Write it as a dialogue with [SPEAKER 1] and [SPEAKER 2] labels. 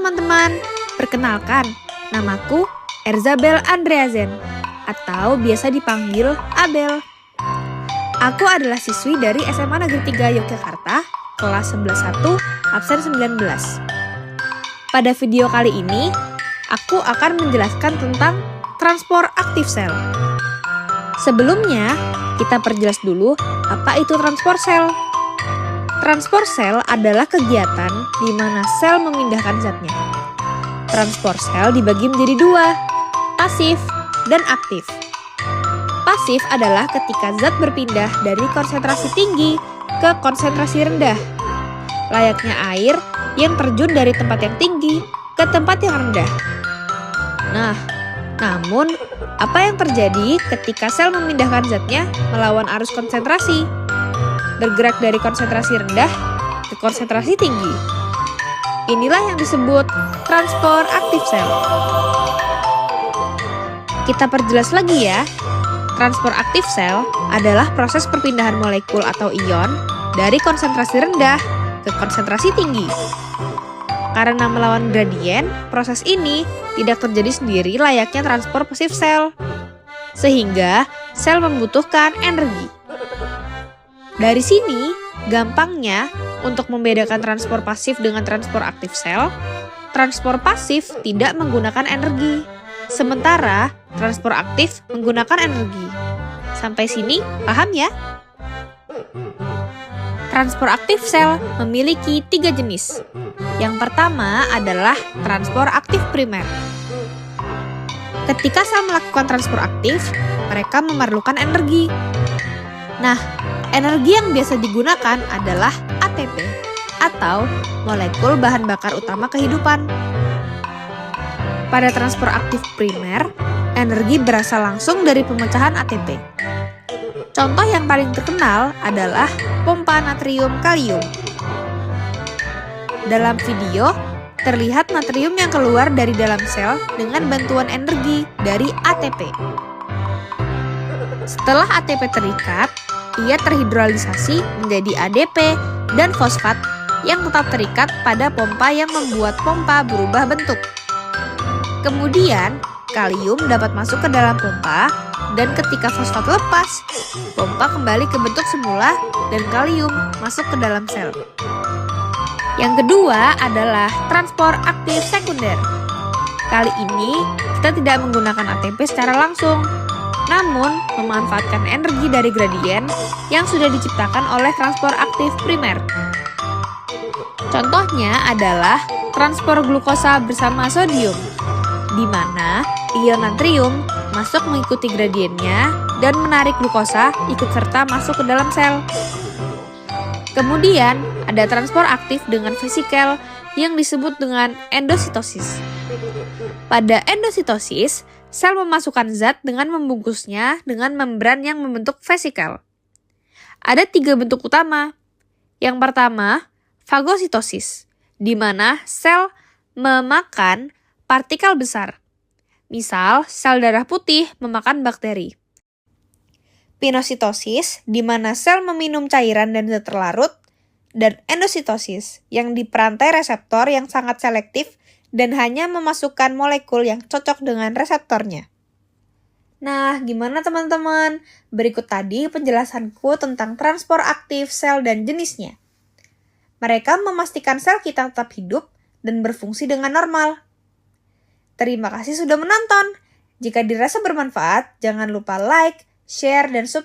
[SPEAKER 1] teman-teman, perkenalkan, namaku Erzabel Andreazen, atau biasa dipanggil Abel. Aku adalah siswi dari SMA Negeri 3 Yogyakarta, kelas 11-1, absen 19. Pada video kali ini, aku akan menjelaskan tentang transport aktif sel. Sebelumnya, kita perjelas dulu apa itu transport sel. Transport sel adalah kegiatan di mana sel memindahkan zatnya. Transport sel dibagi menjadi dua, pasif dan aktif. Pasif adalah ketika zat berpindah dari konsentrasi tinggi ke konsentrasi rendah, layaknya air yang terjun dari tempat yang tinggi ke tempat yang rendah. Namun, apa yang terjadi ketika sel memindahkan zatnya melawan arus konsentrasi? Bergerak dari konsentrasi rendah ke konsentrasi tinggi. Inilah yang disebut transport aktif sel. Kita perjelas lagi ya. Transport aktif sel adalah proses perpindahan molekul atau ion dari konsentrasi rendah ke konsentrasi tinggi. Karena melawan gradien, proses ini tidak terjadi sendiri layaknya transport pasif sel. Sehingga sel membutuhkan energi. Dari sini, gampangnya untuk membedakan transport pasif dengan transport aktif sel, transport pasif tidak menggunakan energi, sementara transport aktif menggunakan energi. Sampai sini paham ya? Transport aktif sel memiliki 3 jenis. Yang pertama adalah transport aktif primer. Ketika sel melakukan transport aktif, mereka memerlukan energi. Energi yang biasa digunakan adalah ATP atau molekul bahan bakar utama kehidupan. Pada transport aktif primer, energi berasal langsung dari pemecahan ATP. Contoh yang paling terkenal adalah pompa natrium kalium. Dalam video, terlihat natrium yang keluar dari dalam sel dengan bantuan energi dari ATP. Setelah ATP terikat, ia terhidrolisasi menjadi ADP dan fosfat yang tetap terikat pada pompa yang membuat pompa berubah bentuk. Kemudian, kalium dapat masuk ke dalam pompa dan ketika fosfat lepas, pompa kembali ke bentuk semula dan kalium masuk ke dalam sel. Yang kedua adalah transport aktif sekunder. Kali ini, kita tidak menggunakan ATP secara langsung, namun memanfaatkan energi dari gradien yang sudah diciptakan oleh transport aktif primer. Contohnya adalah transport glukosa bersama sodium, di mana ion natrium masuk mengikuti gradiennya dan menarik glukosa ikut serta masuk ke dalam sel. Kemudian ada transport aktif dengan vesikel yang disebut dengan endositosis. Pada endositosis, sel memasukkan zat dengan membungkusnya dengan membran yang membentuk vesikel. Ada 3 bentuk utama. Yang pertama, fagositosis, di mana sel memakan partikel besar. Misal, sel darah putih memakan bakteri. Pinositosis, di mana sel meminum cairan dan zat terlarut. Dan endositosis, yang di perantai reseptor yang sangat selektif dan hanya memasukkan molekul yang cocok dengan reseptornya. Nah, gimana teman-teman? Berikut tadi penjelasanku tentang transport aktif sel dan jenisnya. Mereka memastikan sel kita tetap hidup dan berfungsi dengan normal. Terima kasih sudah menonton. Jika dirasa bermanfaat, jangan lupa like, share, dan subscribe.